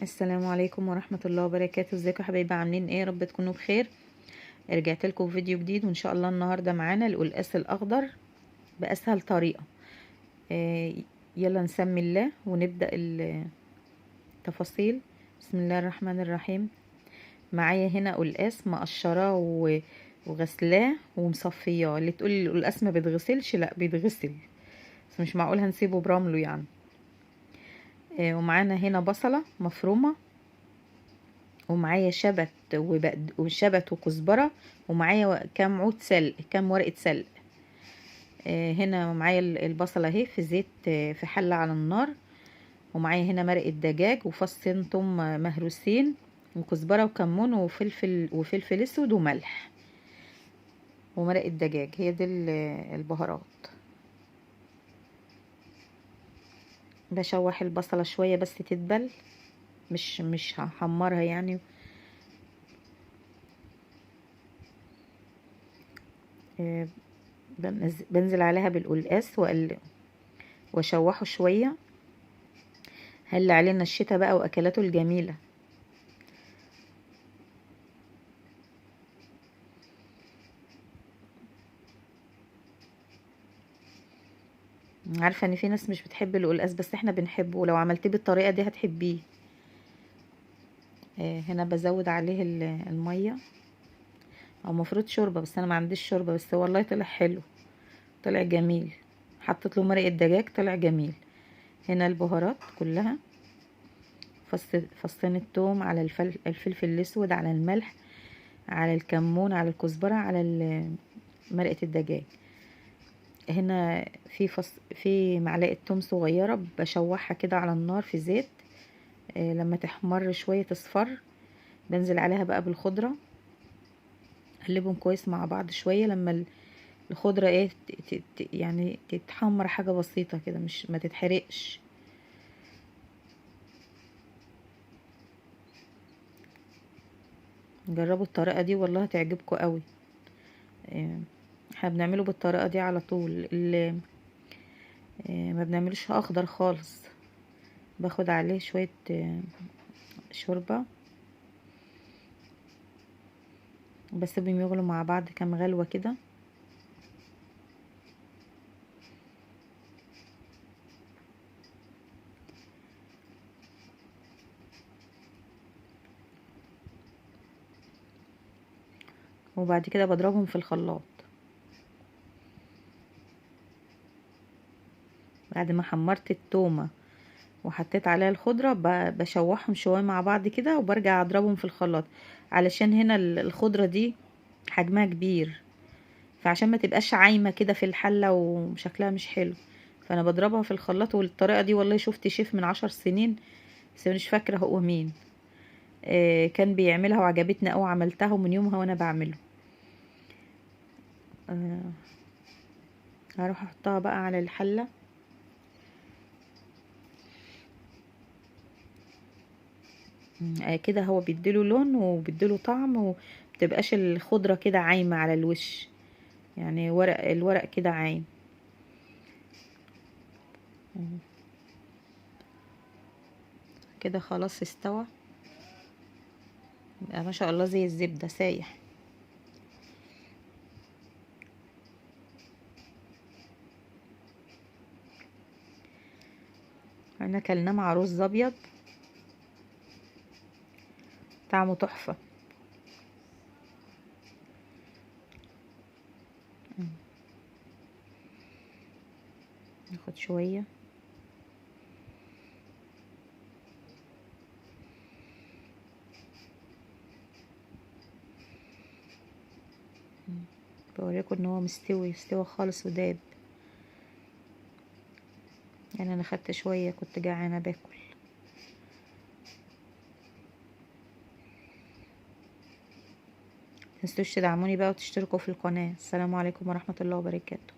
السلام عليكم ورحمة الله وبركاته. ازيكم يا حبايبي؟ عاملين ايه؟ رب تكونوا بخير. رجعت لكم فيديو جديد، وان شاء الله النهارده معانا القلقاس الاخضر باسهل طريقة. آه يلا نسمي الله ونبدأ التفاصيل. بسم الله الرحمن الرحيم. معايا هنا قلقاس مقشراه وغسلاه ومصفياه. اللي تقول القلقاس ما بيتغسلش، لا بيتغسل، بس مش معقول هنسيبه برمله يعني. ومعانا هنا بصلة مفرومة، ومعايا شبت وكزبرة، ومعايا كام عود سلق، كام ورقة سلق. هنا معايا البصلة اهي في زيت، في حلة على النار. ومعايا هنا مرقة دجاج وفصين توم مهروسين، وكزبرة وكمون وفلفل اسود وملح ومرقة دجاج. هي دي البهارات. بشوح البصلة شوية بس تدبل، مش هحمرها يعني. بنزل عليها بالقلقاس واشوحه شويه. هل علينا الشتاء بقى واكلاته الجميله. عارفه ان في ناس مش بتحب القلقاس، بس احنا بنحبه، ولو عملتيه بالطريقه دي هتحبيه. هنا بزود عليه الميه، او مفروض شوربه، بس انا ما عنديش شوربه، بس والله طلع حلو، طلع جميل. حطيت له مرقه دجاج، طلع جميل. هنا البهارات كلها، فصين الثوم، على الفلفل الاسود، على الملح، على الكمون، على الكزبره، على مرقه الدجاج. هنا في معلقه توم صغيره بشوحها كده على النار في زيت. لما تحمر شويه تصفر، بنزل عليها بقى بالخضره، اقلبهم كويس مع بعض شويه. لما الخضره ايه يعني تتحمر حاجه بسيطه كده، مش ما تتحرقش. جربوا الطريقه دي والله هتعجبكم قوي. احنا بنعمله بالطريقه دي على طول. اللي ما بنعملوش اخضر خالص. باخد عليه شويه شوربه، بس بيغلوا مع بعض كام غلوه كده. وبعد كده بضربهم في الخلاط. بعد ما حمرت التومة وحطيت عليها الخضرة، بشوحهم شوية مع بعض كده، وبرجع اضربهم في الخلاط، علشان هنا الخضرة دي حجمها كبير، فعشان ما تبقاش عايمة كده في الحلة وشكلها مش حلو، فانا بضربها في الخلاط. والطريقة دي والله شفت شيف من 10 سنين، بس مش فاكرة هو مين، كان بيعملها وعجبتني اوي، عملتها ومن يومها وانا بعمله. هروح احطها بقى على الحلة. كده هو بيديله لون وبيديله طعم، ومتبقاش الخضرة كده عايمة على الوش، يعني الورق كده عايم. كده خلاص استوى، بقى ما شاء الله زي الزبدة سايح. انا كلناه مع رز ابيض، طعمه تحفة. ناخد شوية. بوريكم ان هو استوى خالص وداب. يعني انا خدت شوية، كنت جعانة باكل. متنسوش تدعموني بقى وتشتركوا في القناة. السلام عليكم ورحمة الله وبركاته.